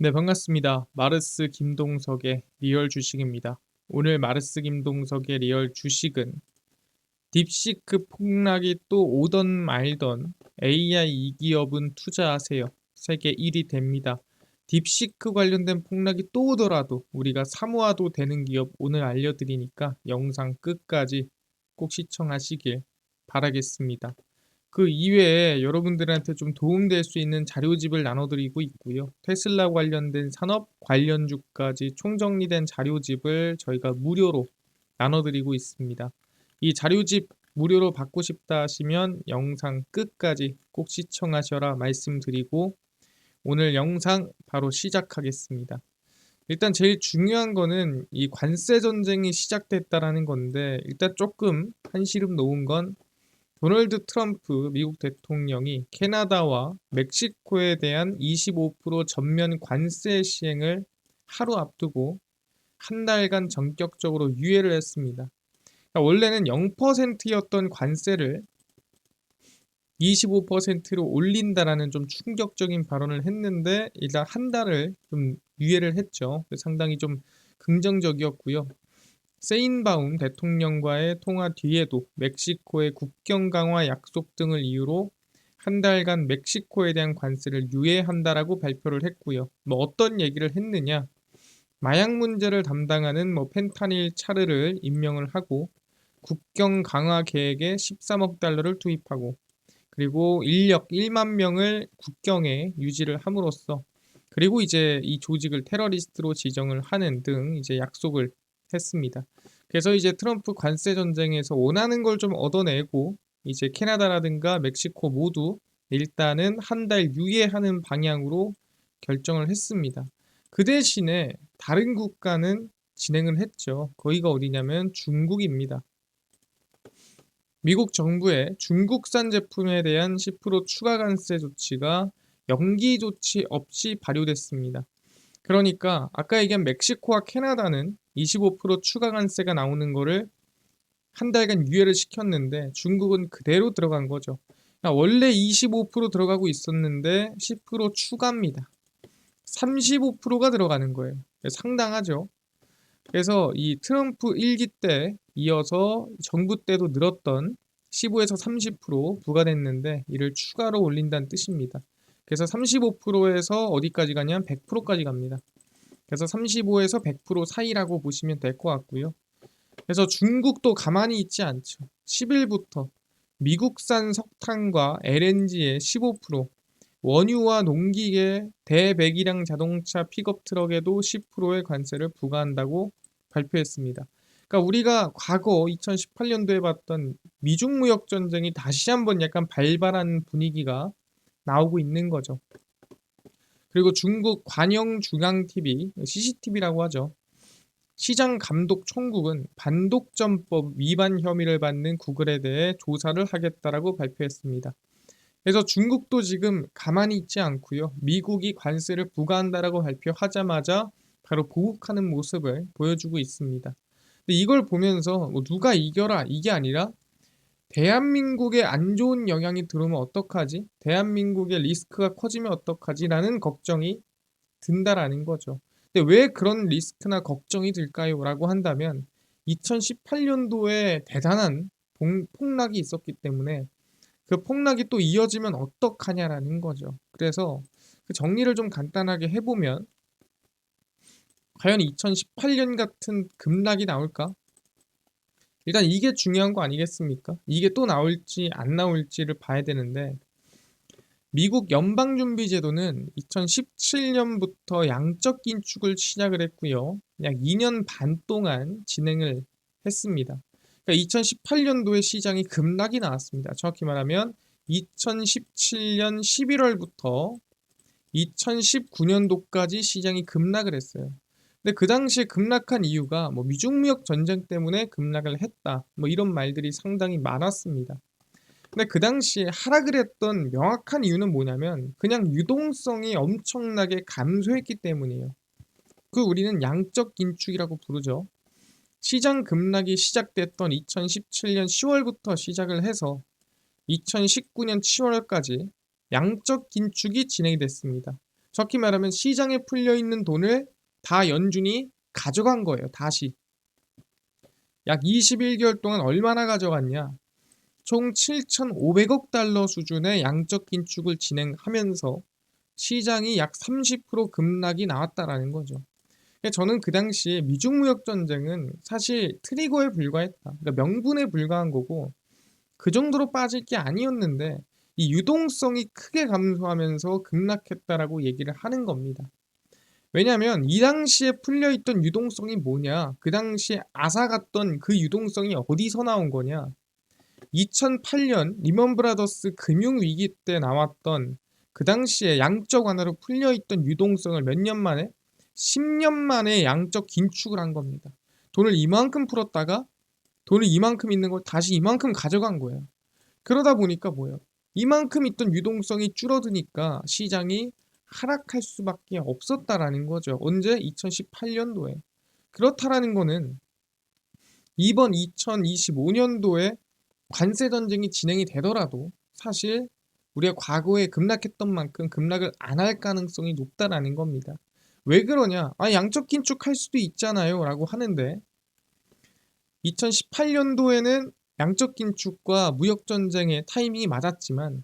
네, 반갑습니다. 마르스 김동석의 리얼 주식입니다. 오늘 마르스 김동석의 리얼 주식은 딥시크 폭락이 또 오던 말던 AI 이 기업은 투자하세요. 세계 1위 됩니다. 딥시크 관련된 폭락이 또 오더라도 우리가 사모아도 되는 기업 오늘 알려드리니까 영상 끝까지 꼭 시청하시길 바라겠습니다. 그 이외에 여러분들한테 좀 도움될 수 있는 자료집을 나눠드리고 있고요. 테슬라 관련된 산업 관련주까지 총정리된 자료집을 저희가 무료로 나눠드리고 있습니다. 이 자료집 무료로 받고 싶다 하시면 영상 끝까지 꼭 시청하셔라 말씀드리고 오늘 영상 바로 시작하겠습니다. 일단 제일 중요한 거는 이 관세 전쟁이 시작됐다라는 건데 일단 조금 한시름 놓은 건 도널드 트럼프 미국 대통령이 캐나다와 멕시코에 대한 25% 전면 관세 시행을 하루 앞두고 한 달간 전격적으로 유예를 했습니다. 그러니까 원래는 0%였던 관세를 25%로 올린다라는 좀 충격적인 발언을 했는데 일단 한 달을 좀 유예를 했죠. 상당히 좀 긍정적이었고요. 세인바움 대통령과의 통화 뒤에도 멕시코의 국경 강화 약속 등을 이유로 한 달간 멕시코에 대한 관세를 유예한다라고 발표를 했고요. 뭐 어떤 얘기를 했느냐? 마약 문제를 담당하는 펜타닐 차르를 임명을 하고 국경 강화 계획에 13억 달러를 투입하고 그리고 인력 1만 명을 국경에 유지를 함으로써 그리고 이제 이 조직을 테러리스트로 지정을 하는 등 이제 약속을 했습니다. 그래서 이제 트럼프 관세 전쟁에서 원하는 걸 좀 얻어내고 이제 캐나다라든가 멕시코 모두 일단은 한 달 유예하는 방향으로 결정을 했습니다. 그 대신에 다른 국가는 진행을 했죠. 거기가 어디냐면 중국입니다. 미국 정부의 중국산 제품에 대한 10% 추가 관세 조치가 연기 조치 없이 발효됐습니다. 그러니까 아까 얘기한 멕시코와 캐나다는 25% 추가 관세가 나오는 거를 한 달간 유예를 시켰는데 중국은 그대로 들어간 거죠. 그러니까 원래 25% 들어가고 있었는데 10% 추가입니다. 35%가 들어가는 거예요. 상당하죠. 그래서 이 트럼프 1기 때 이어서 정부 때도 늘었던 15에서 30% 부과됐는데 이를 추가로 올린다는 뜻입니다. 그래서 35%에서 어디까지 가냐면 100%까지 갑니다. 그래서 35에서 100% 사이라고 보시면 될 것 같고요. 그래서 중국도 가만히 있지 않죠. 10일부터 미국산 석탄과 LNG의 15%, 원유와 농기계, 대배기량 자동차 픽업 트럭에도 10%의 관세를 부과한다고 발표했습니다. 그러니까 우리가 과거 2018년도에 봤던 미중 무역 전쟁이 다시 한번 약간 발발한 분위기가 나오고 있는 거죠. 그리고 중국 관영중앙TV, CCTV라고 하죠. 시장 감독 총국은 반독점법 위반 혐의를 받는 구글에 대해 조사를 하겠다라고 발표했습니다. 그래서 중국도 지금 가만히 있지 않고요. 미국이 관세를 부과한다라고 발표하자마자 바로 보복하는 모습을 보여주고 있습니다. 근데 이걸 보면서 뭐 누가 이겨라 이게 아니라 대한민국에 안 좋은 영향이 들어오면 어떡하지? 대한민국의 리스크가 커지면 어떡하지? 라는 걱정이 든다라는 거죠. 근데 왜 그런 리스크나 걱정이 들까요? 라고 한다면 2018년도에 대단한 폭락이 있었기 때문에 그 폭락이 또 이어지면 어떡하냐라는 거죠. 그래서 그 정리를 좀 간단하게 해보면 과연 2018년 같은 급락이 나올까? 일단 이게 중요한 거 아니겠습니까? 이게 또 나올지 안 나올지를 봐야 되는데 미국 연방준비제도는 2017년부터 양적 긴축을 시작을 했고요. 약 2년 반 동안 진행을 했습니다. 그러니까 2018년도에 시장이 급락이 나왔습니다. 정확히 말하면 2017년 11월부터 2019년도까지 시장이 급락을 했어요. 근데 그 당시에 급락한 이유가 뭐 미중무역 전쟁 때문에 급락을 했다. 뭐 이런 말들이 상당히 많았습니다. 근데 그 당시에 하락을 했던 명확한 이유는 뭐냐면 그냥 유동성이 엄청나게 감소했기 때문이에요. 그 우리는 양적 긴축이라고 부르죠. 시장 급락이 시작됐던 2017년 10월부터 시작을 해서 2019년 7월까지 양적 긴축이 진행이 됐습니다. 적게 말하면 시장에 풀려있는 돈을 다 연준이 가져간 거예요. 다시. 약 21개월 동안 얼마나 가져갔냐? 총 7,500억 달러 수준의 양적 긴축을 진행하면서 시장이 약 30% 급락이 나왔다라는 거죠. 저는 그 당시에 미중 무역 전쟁은 사실 트리거에 불과했다. 그러니까 명분에 불과한 거고 그 정도로 빠질 게 아니었는데 이 유동성이 크게 감소하면서 급락했다라고 얘기를 하는 겁니다. 왜냐하면 이 당시에 풀려있던 유동성이 뭐냐? 그 당시에 앗아갔던 그 유동성이 어디서 나온 거냐? 2008년 리먼 브라더스 금융위기 때 나왔던 그 당시에 양적 완화로 풀려있던 유동성을 몇 년 만에? 10년 만에 양적 긴축을 한 겁니다. 돈을 이만큼 풀었다가 돈을 이만큼 있는 걸 다시 이만큼 가져간 거예요. 그러다 보니까 뭐예요? 이만큼 있던 유동성이 줄어드니까 시장이 하락할 수밖에 없었다라는 거죠. 언제? 2018년도에. 그렇다라는 거는 이번 2025년도에 관세 전쟁이 진행이 되더라도 사실 우리가 과거에 급락했던 만큼 급락을 안 할 가능성이 높다라는 겁니다. 왜 그러냐? 양적 긴축할 수도 있잖아요 라고 하는데 2018년도에는 양적 긴축과 무역 전쟁의 타이밍이 맞았지만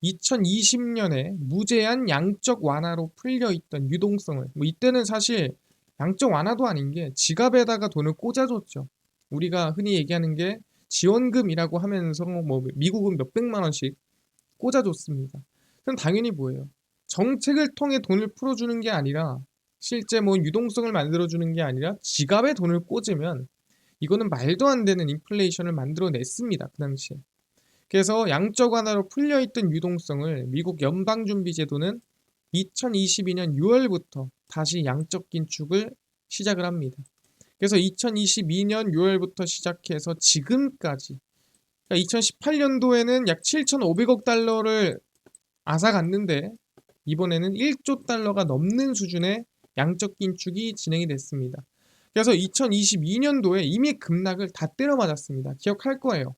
2020년에 무제한 양적 완화로 풀려있던 유동성을 이때는 사실 양적 완화도 아닌 게 지갑에다가 돈을 꽂아줬죠. 우리가 흔히 얘기하는 게 지원금이라고 하면서 미국은 몇백만 원씩 꽂아줬습니다. 그럼 당연히 뭐예요? 정책을 통해 돈을 풀어주는 게 아니라 실제 유동성을 만들어주는 게 아니라 지갑에 돈을 꽂으면 이거는 말도 안 되는 인플레이션을 만들어냈습니다. 그 당시에. 그래서 양적 완화로 풀려있던 유동성을 미국 연방준비제도는 2022년 6월부터 다시 양적 긴축을 시작을 합니다. 그래서 2022년 6월부터 시작해서 지금까지 그러니까 2018년도에는 약 7,500억 달러를 앗아갔는데 이번에는 1조 달러가 넘는 수준의 양적 긴축이 진행이 됐습니다. 그래서 2022년도에 이미 급락을 다 때려 맞았습니다. 기억할 거예요.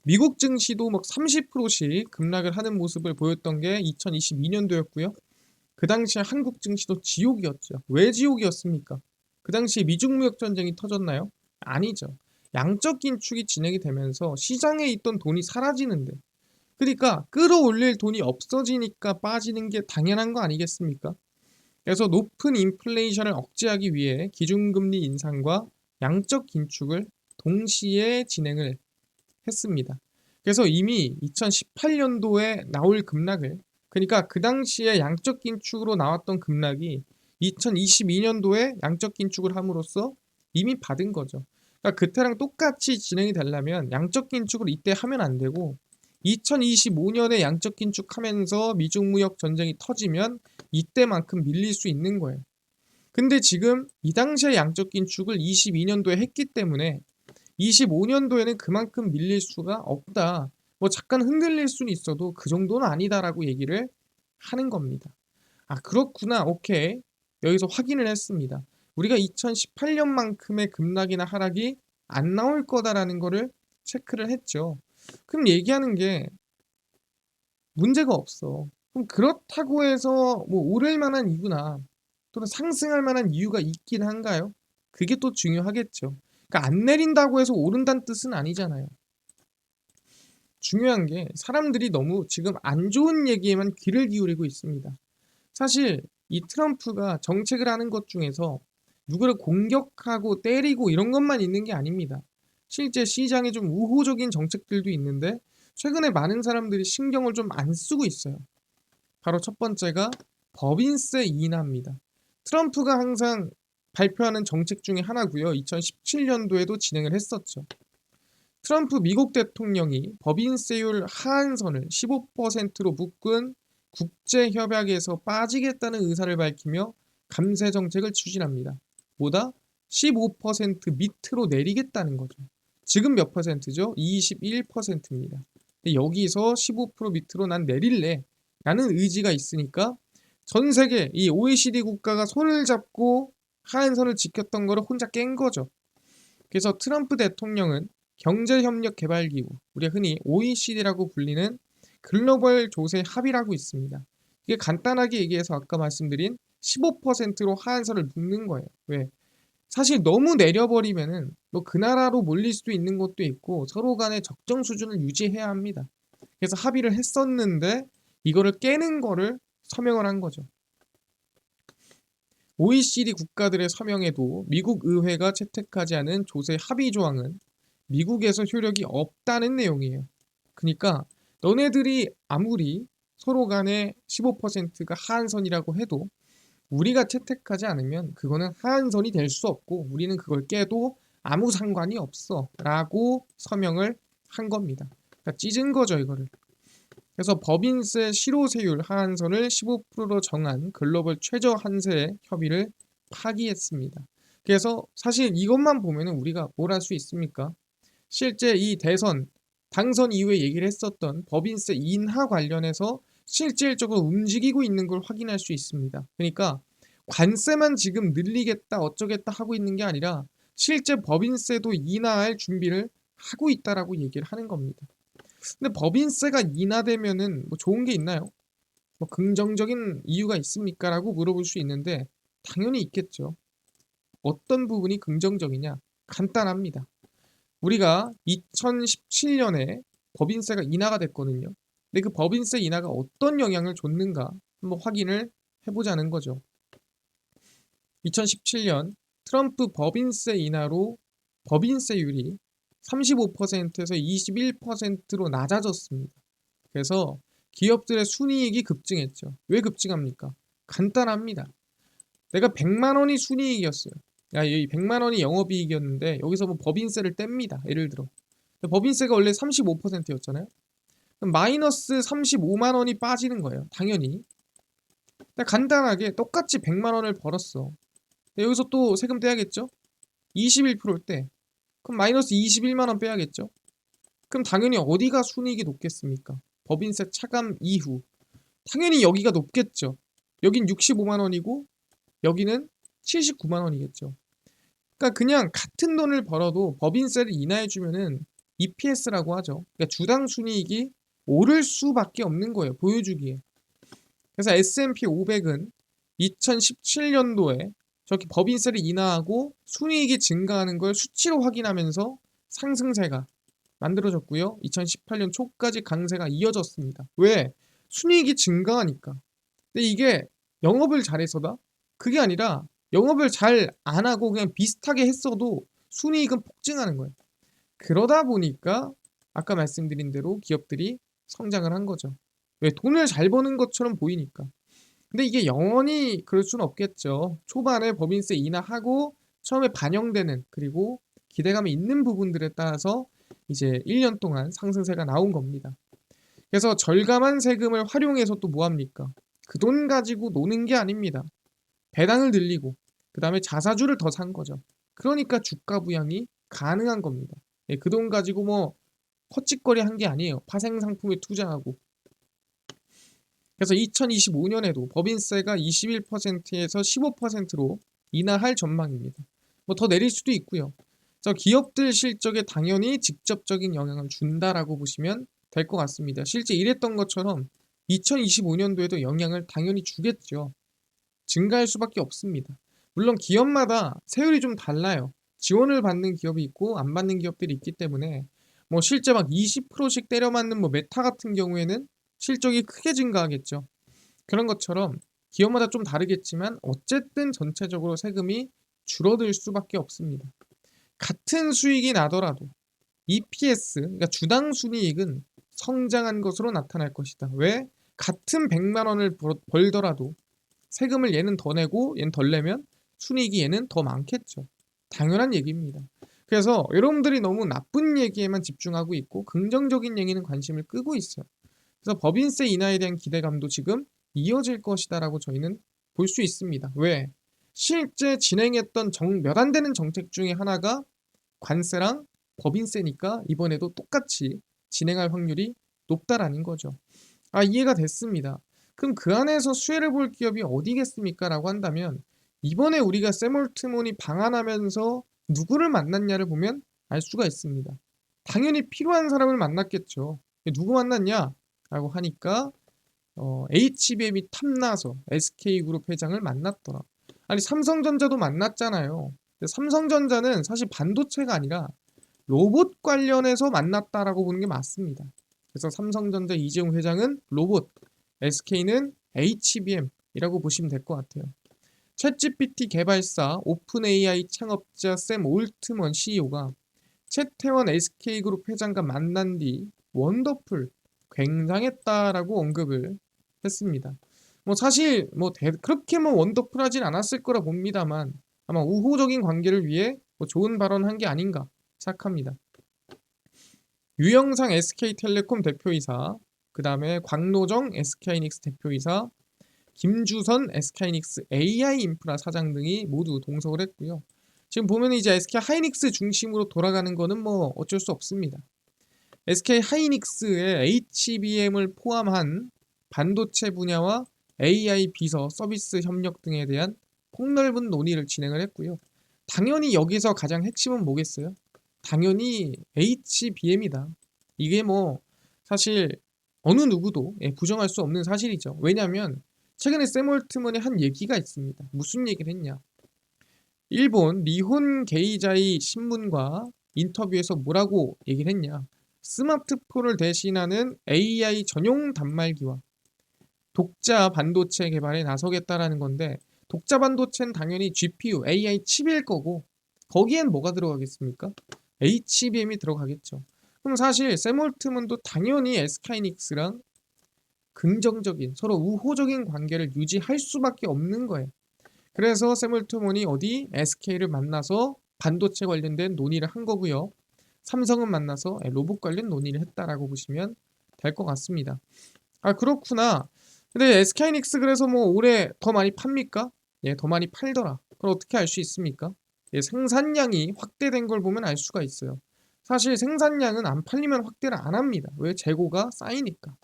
미국 증시도 막 30%씩 급락을 하는 모습을 보였던 게 2022년도였고요. 그 당시에 한국 증시도 지옥이었죠. 왜 지옥이었습니까? 그 당시에 미중 무역 전쟁이 터졌나요? 아니죠. 양적 긴축이 진행이 되면서 시장에 있던 돈이 사라지는데 그러니까 끌어올릴 돈이 없어지니까 빠지는 게 당연한 거 아니겠습니까? 그래서 높은 인플레이션을 억제하기 위해 기준금리 인상과 양적 긴축을 동시에 진행을 했습니다. 그래서 이미 2018년도에 나올 급락을 그러니까 그 당시에 양적 긴축으로 나왔던 급락이 2022년도에 양적 긴축을 함으로써 이미 받은 거죠. 그러니까 그때랑 똑같이 진행이 되려면 양적 긴축을 이때 하면 안 되고 2025년에 양적 긴축하면서 미중 무역 전쟁이 터지면 이때만큼 밀릴 수 있는 거예요. 근데 지금 이 당시에 양적 긴축을 22년도에 했기 때문에 25년도에는 그만큼 밀릴 수가 없다. 잠깐 흔들릴 수는 있어도 그 정도는 아니다라고 얘기를 하는 겁니다. 그렇구나. 오케이. 여기서 확인을 했습니다. 우리가 2018년만큼의 급락이나 하락이 안 나올 거다라는 거를 체크를 했죠. 그럼 얘기하는 게 문제가 없어. 그럼 그렇다고 해서 오를 만한 이유나 또는 상승할 만한 이유가 있긴 한가요? 그게 또 중요하겠죠. 그러니까 안 내린다고 해서 오른다는 뜻은 아니잖아요. 중요한 게 사람들이 너무 지금 안 좋은 얘기에만 귀를 기울이고 있습니다. 사실 이 트럼프가 정책을 하는 것 중에서 누구를 공격하고 때리고 이런 것만 있는 게 아닙니다. 실제 시장에 좀 우호적인 정책들도 있는데 최근에 많은 사람들이 신경을 좀 안 쓰고 있어요. 바로 첫 번째가 법인세 인하입니다. 트럼프가 항상 발표하는 정책 중에 하나고요. 2017년도에도 진행을 했었죠. 트럼프 미국 대통령이 법인세율 하한선을 15%로 묶은 국제협약에서 빠지겠다는 의사를 밝히며 감세 정책을 추진합니다. 뭐다? 15% 밑으로 내리겠다는 거죠. 지금 몇 퍼센트죠? 21%입니다. 여기서 15% 밑으로 난 내릴래 라는 의지가 있으니까 전 세계 이 OECD 국가가 손을 잡고 하한선을 지켰던 거를 혼자 깬 거죠. 그래서 트럼프 대통령은 경제협력개발기구, 우리가 흔히 OECD라고 불리는 글로벌 조세 합의라고 있습니다. 이게 간단하게 얘기해서 아까 말씀드린 15%로 하한선을 묶는 거예요. 왜? 사실 너무 내려버리면은 뭐 그 나라로 몰릴 수도 있는 것도 있고 서로 간에 적정 수준을 유지해야 합니다. 그래서 합의를 했었는데 이거를 깨는 거를 서명을 한 거죠. OECD 국가들의 서명에도 미국 의회가 채택하지 않은 조세 합의 조항은 미국에서 효력이 없다는 내용이에요. 그러니까 너네들이 아무리 서로 간에 15%가 하한선이라고 해도 우리가 채택하지 않으면 그거는 하한선이 될 수 없고 우리는 그걸 깨도 아무 상관이 없어 라고 서명을 한 겁니다. 그러니까 찢은 거죠 이거를. 그래서 법인세 실효세율 하한선을 15%로 정한 글로벌 최저 한세 협의를 파기했습니다. 그래서 사실 이것만 보면 우리가 뭘 할 수 있습니까? 실제 이 대선 당선 이후에 얘기를 했었던 법인세 인하 관련해서 실질적으로 움직이고 있는 걸 확인할 수 있습니다. 그러니까 관세만 지금 늘리겠다 어쩌겠다 하고 있는 게 아니라 실제 법인세도 인하할 준비를 하고 있다라고 얘기를 하는 겁니다. 근데 법인세가 인하되면은 뭐 좋은 게 있나요? 뭐 긍정적인 이유가 있습니까? 라고 물어볼 수 있는데 당연히 있겠죠. 어떤 부분이 긍정적이냐? 간단합니다. 우리가 2017년에 법인세가 인하가 됐거든요. 근데 그 법인세 인하가 어떤 영향을 줬는가 한번 확인을 해보자는 거죠. 2017년 트럼프 법인세 인하로 법인세율이 35%에서 21%로 낮아졌습니다. 그래서 기업들의 순이익이 급증했죠. 왜 급증합니까? 간단합니다. 내가 100만 원이 순이익이었어요. 야, 이 100만 원이 영업이익이었는데 여기서 뭐 법인세를 뗍니다. 예를 들어. 법인세가 원래 35%였잖아요. 그럼 마이너스 35만 원이 빠지는 거예요. 당연히. 간단하게 똑같이 100만 원을 벌었어. 여기서 또 세금 떼야겠죠? 21%일 때. 그럼 마이너스 21만 원 빼야겠죠? 그럼 당연히 어디가 순이익이 높겠습니까? 법인세 차감 이후. 당연히 여기가 높겠죠. 여긴 65만 원이고 여기는 79만 원이겠죠. 그러니까 그냥 같은 돈을 벌어도 법인세를 인하해주면은 EPS라고 하죠. 그러니까 주당 순이익이 오를 수밖에 없는 거예요. 보여주기에. 그래서 S&P 500은 2017년도에 저렇게 법인세를 인하하고 순이익이 증가하는 걸 수치로 확인하면서 상승세가 만들어졌고요. 2018년 초까지 강세가 이어졌습니다. 왜? 순이익이 증가하니까. 근데 이게 영업을 잘해서다? 그게 아니라 영업을 잘 안 하고 그냥 비슷하게 했어도 순이익은 폭증하는 거예요. 그러다 보니까 아까 말씀드린 대로 기업들이 성장을 한 거죠. 왜? 돈을 잘 버는 것처럼 보이니까. 근데 이게 영원히 그럴 수는 없겠죠. 초반에 법인세 인하하고 처음에 반영되는 그리고 기대감이 있는 부분들에 따라서 이제 1년 동안 상승세가 나온 겁니다. 그래서 절감한 세금을 활용해서 또 뭐합니까? 그 돈 가지고 노는 게 아닙니다. 배당을 늘리고 그 다음에 자사주를 더 산 거죠. 그러니까 주가 부양이 가능한 겁니다. 예, 그 돈 가지고 뭐 헛짓거리 한 게 아니에요. 파생 상품에 투자하고. 그래서 2025년에도 법인세가 21%에서 15%로 인하할 전망입니다. 뭐 더 내릴 수도 있고요. 그래서 기업들 실적에 당연히 직접적인 영향을 준다라고 보시면 될 것 같습니다. 실제 이랬던 것처럼 2025년도에도 영향을 당연히 주겠죠. 증가할 수밖에 없습니다. 물론 기업마다 세율이 좀 달라요. 지원을 받는 기업이 있고 안 받는 기업들이 있기 때문에 뭐 실제 막 20%씩 때려 맞는 뭐 메타 같은 경우에는 실적이 크게 증가하겠죠. 그런 것처럼 기업마다 좀 다르겠지만 어쨌든 전체적으로 세금이 줄어들 수밖에 없습니다. 같은 수익이 나더라도 EPS, 그러니까 주당 순이익은 성장한 것으로 나타날 것이다. 왜? 같은 100만 원을 벌더라도 세금을 얘는 더 내고 얘는 덜 내면 순이익이 얘는 더 많겠죠. 당연한 얘기입니다. 그래서 여러분들이 너무 나쁜 얘기에만 집중하고 있고 긍정적인 얘기는 관심을 끄고 있어요. 그래서 법인세 인하에 대한 기대감도 지금 이어질 것이다라고 저희는 볼 수 있습니다. 왜? 실제 진행했던 몇 안 되는 정책 중에 하나가 관세랑 법인세니까 이번에도 똑같이 진행할 확률이 높다라는 거죠. 아, 이해가 됐습니다. 그럼 그 안에서 수혜를 볼 기업이 어디겠습니까? 라고 한다면 이번에 우리가 세몰트몬이 방한하면서 누구를 만났냐를 보면 알 수가 있습니다. 당연히 필요한 사람을 만났겠죠. 누구 만났냐? 라고 하니까 HBM이 탐나서 SK그룹 회장을 만났더라. 아니 삼성전자도 만났잖아요. 근데 삼성전자는 사실 반도체가 아니라 로봇 관련해서 만났다라고 보는 게 맞습니다. 그래서 삼성전자 이재용 회장은 로봇, SK는 HBM이라고 보시면 될 것 같아요. 챗GPT 개발사 오픈AI 창업자 샘 올트먼 CEO가 최태원 SK그룹 회장과 만난 뒤 원더풀, 굉장했다라고 언급을 했습니다. 뭐 사실 그렇게 원더풀하진 않았을 거라 봅니다만 아마 우호적인 관계를 위해 좋은 발언한 게 아닌가 생각합니다. 유영상 SK텔레콤 대표이사, 그 다음에 광노정 SK하이닉스 대표이사, 김주선 SK하이닉스 AI인프라 사장 등이 모두 동석을 했고요. 지금 보면 이제 SK하이닉스 중심으로 돌아가는 거는 뭐 어쩔 수 없습니다. SK하이닉스의 HBM을 포함한 반도체 분야와 AI 비서 서비스 협력 등에 대한 폭넓은 논의를 진행을 했고요. 당연히 여기서 가장 핵심은 뭐겠어요? 당연히 HBM이다. 이게 뭐 사실 어느 누구도 부정할 수 없는 사실이죠. 왜냐하면 최근에 샘 올트먼이 한 얘기가 있습니다. 무슨 얘기를 했냐? 일본 니혼 게이자이 신문과 인터뷰에서 뭐라고 얘기를 했냐? 스마트폰을 대신하는 AI 전용 단말기와 독자 반도체 개발에 나서겠다라는 건데, 독자 반도체는 당연히 GPU, AI 칩일 거고 거기엔 뭐가 들어가겠습니까? HBM이 들어가겠죠. 그럼 사실 샘 올트먼도 당연히 SK하이닉스랑 긍정적인, 서로 우호적인 관계를 유지할 수밖에 없는 거예요. 그래서 샘 올트먼이 어디 SK를 만나서 반도체 관련된 논의를 한 거고요. 삼성은 만나서 로봇 관련 논의를 했다라고 보시면 될 것 같습니다. 아 그렇구나. 근데 SK하이닉스 그래서 뭐 올해 더 많이 팝니까? 예, 더 많이 팔더라. 그걸 어떻게 알 수 있습니까? 예, 생산량이 확대된 걸 보면 알 수가 있어요. 사실 생산량은 안 팔리면 확대를 안 합니다. 왜? 재고가 쌓이니까.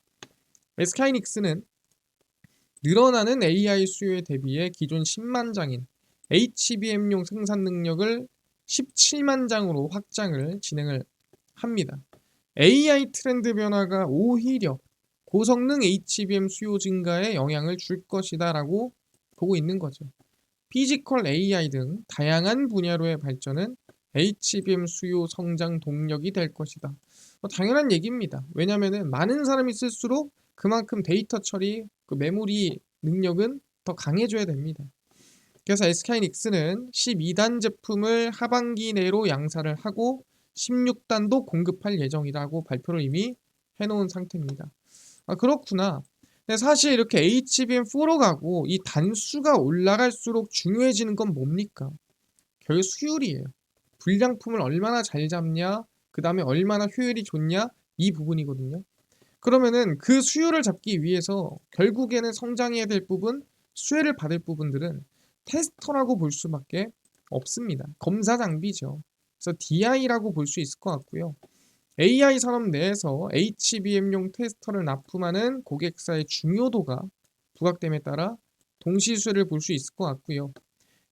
SK하이닉스는 늘어나는 AI 수요에 대비해 기존 10만 장인 HBM용 생산 능력을 17만 장으로 확장을 진행을 합니다. AI 트렌드 변화가 오히려 고성능 HBM 수요 증가에 영향을 줄 것이다 라고 보고 있는 거죠. 피지컬 AI 등 다양한 분야로의 발전은 HBM 수요 성장 동력이 될 것이다. 당연한 얘기입니다. 왜냐하면 많은 사람이 쓸수록 그만큼 데이터 처리, 그 메모리 능력은 더 강해져야 됩니다. 그래서 SK하이닉스는 12단 제품을 하반기 내로 양산을 하고 16단도 공급할 예정이라고 발표를 이미 해놓은 상태입니다. 아 그렇구나. 근데 사실 이렇게 HBM4로 가고 이 단수가 올라갈수록 중요해지는 건 뭡니까? 결국 수율이에요. 불량품을 얼마나 잘 잡냐, 그 다음에 얼마나 효율이 좋냐, 이 부분이거든요. 그러면은 그 수율을 잡기 위해서 결국에는 성장해야 될 부분, 수혜를 받을 부분들은 테스터라고 볼 수밖에 없습니다. 검사 장비죠. 그래서 DI라고 볼 수 있을 것 같고요. AI 산업 내에서 HBM용 테스터를 납품하는 고객사의 중요도가 부각됨에 따라 동시수혜를 볼 수 있을 것 같고요.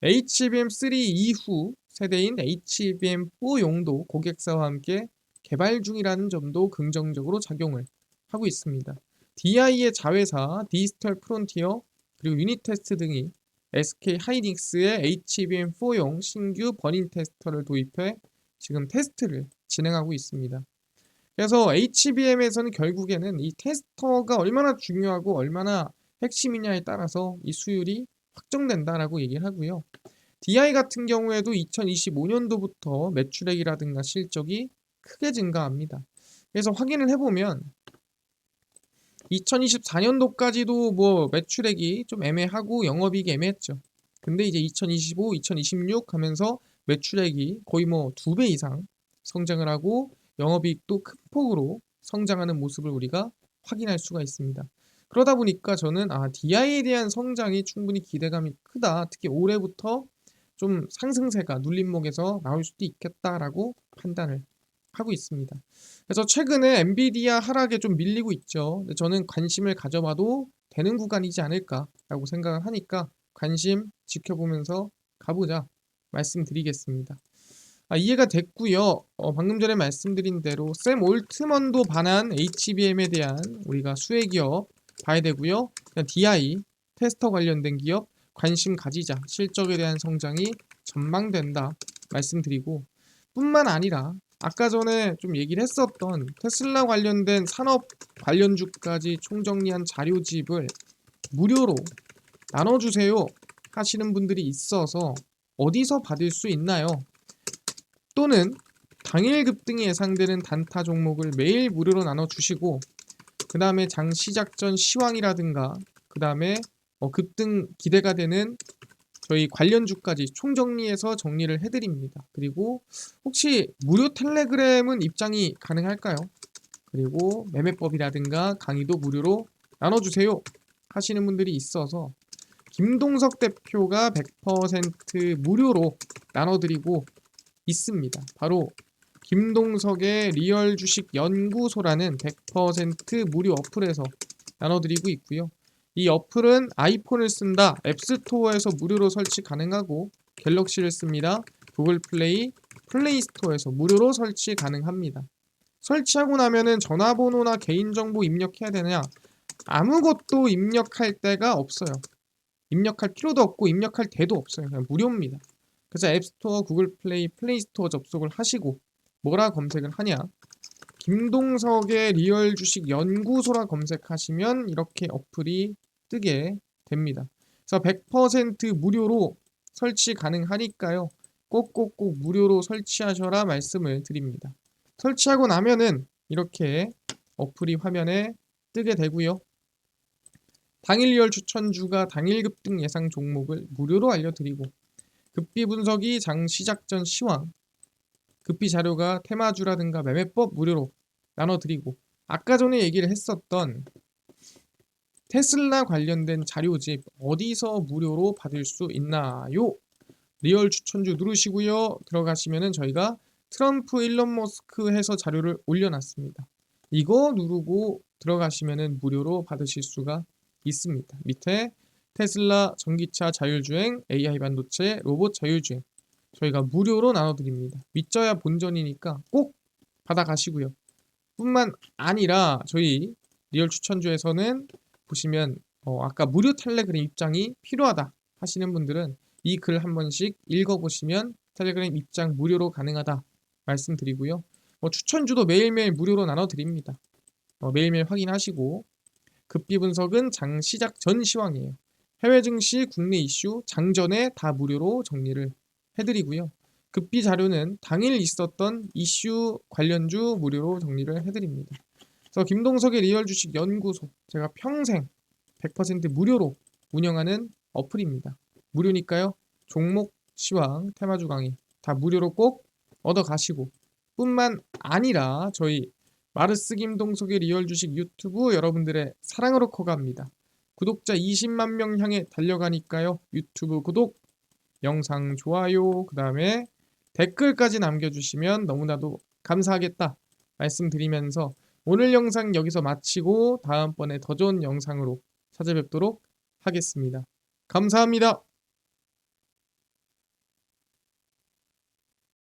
HBM3 이후 세대인 HBM4용도 고객사와 함께 개발 중이라는 점도 긍정적으로 작용을 하고 있습니다. DI의 자회사 디지털 프론티어 그리고 유니테스트 등이 SK하이닉스의 HBM4용 신규 버닝 테스터를 도입해 지금 테스트를 진행하고 있습니다. 그래서 HBM에서는 결국에는 이 테스터가 얼마나 중요하고 얼마나 핵심이냐에 따라서 이 수율이 확정된다라고 얘기를 하고요. DI 같은 경우에도 2025년도부터 매출액이라든가 실적이 크게 증가합니다. 그래서 확인을 해보면 2024년도까지도 뭐 매출액이 좀 애매하고 영업이익이 애매했죠. 근데 이제 2025, 2026 하면서 매출액이 거의 뭐 2배 이상 성장을 하고 영업이익도 큰 폭으로 성장하는 모습을 우리가 확인할 수가 있습니다. 그러다 보니까 저는 DI에 대한 성장이 충분히 기대감이 크다. 특히 올해부터 좀 상승세가 눌림목에서 나올 수도 있겠다라고 판단을 하고 있습니다. 그래서 최근에 엔비디아 하락에 좀 밀리고 있죠. 근데 저는 관심을 가져봐도 되는 구간이지 않을까라고 생각을 하니까 관심 지켜보면서 가보자 말씀드리겠습니다. 이해가 됐고요. 방금 전에 말씀드린 대로 샘 올트먼도 반한 HBM에 대한 우리가 수혜기업 봐야 되고요. DI, 테스터 관련된 기업 관심 가지자. 실적에 대한 성장이 전망된다 말씀드리고, 뿐만 아니라 아까 전에 좀 얘기를 했었던 테슬라 관련된 산업 관련주까지 총정리한 자료집을 무료로 나눠주세요 하시는 분들이 있어서 어디서 받을 수 있나요? 또는 당일 급등이 예상되는 단타 종목을 매일 무료로 나눠주시고, 그 다음에 장 시작 전 시황이라든가 그 다음에 급등 기대가 되는 저희 관련주까지 총정리해서 정리를 해드립니다. 그리고 혹시 무료 텔레그램은 입장이 가능할까요? 그리고 매매법이라든가 강의도 무료로 나눠주세요 하시는 분들이 있어서 김동석 대표가 100% 무료로 나눠드리고 있습니다. 바로 김동석의 리얼 주식 연구소라는 100% 무료 어플에서 나눠드리고 있고요. 이 어플은 아이폰을 쓴다 앱스토어에서 무료로 설치 가능하고, 갤럭시를 씁니다 구글 플레이, 플레이 스토어에서 무료로 설치 가능합니다. 설치하고 나면은 전화번호나 개인정보 입력해야 되느냐? 아무것도 입력할 데가 없어요. 입력할 필요도 없고 입력할 데도 없어요. 그냥 무료입니다. 그래서 앱스토어, 구글 플레이, 플레이 스토어 접속을 하시고 뭐라 검색을 하냐? 김동석의 리얼 주식 연구소라 검색하시면 이렇게 어플이 뜨게 됩니다. 그래서 100% 무료로 설치 가능하니까요. 꼭꼭꼭 무료로 설치하셔라 말씀을 드립니다. 설치하고 나면은 이렇게 어플이 화면에 뜨게 되고요. 당일 리얼 추천주가 당일 급등 예상 종목을 무료로 알려드리고, 급비 분석이 장 시작 전 시황, 급비 자료가 테마주라든가 매매법 무료로 나눠드리고, 아까 전에 얘기를 했었던 테슬라 관련된 자료집 어디서 무료로 받을 수 있나요? 리얼 추천주 누르시고요. 들어가시면은 저희가 트럼프 일론 머스크 해서 자료를 올려놨습니다. 이거 누르고 들어가시면은 무료로 받으실 수가 있습니다. 밑에 테슬라, 전기차 자율주행, AI 반도체, 로봇 자율주행 저희가 무료로 나눠드립니다. 믿져야 본전이니까 꼭 받아가시고요. 뿐만 아니라 저희 리얼 추천주에서는 보시면 아까 무료 텔레그램 입장이 필요하다 하시는 분들은 이 글 한 번씩 읽어보시면 텔레그램 입장 무료로 가능하다 말씀드리고요. 추천주도 매일매일 무료로 나눠드립니다. 매일매일 확인하시고, 급비 분석은 장 시작 전 시황이에요. 해외 증시, 국내 이슈 장전에 다 무료로 정리를 해드리고요. 급비 자료는 당일 있었던 이슈 관련주 무료로 정리를 해드립니다. 그래서 김동석의 리얼 주식 연구소 제가 평생 100% 무료로 운영하는 어플입니다. 무료니까요. 종목, 시황, 테마주 강의 다 무료로 꼭 얻어가시고, 뿐만 아니라 저희 마르스 김동석의 리얼 주식 유튜브 여러분들의 사랑으로 커갑니다. 구독자 20만 명 향해 달려가니까요. 유튜브 구독, 영상 좋아요, 그 다음에 댓글까지 남겨주시면 너무나도 감사하겠다 말씀드리면서 오늘 영상 여기서 마치고 다음번에 더 좋은 영상으로 찾아뵙도록 하겠습니다. 감사합니다.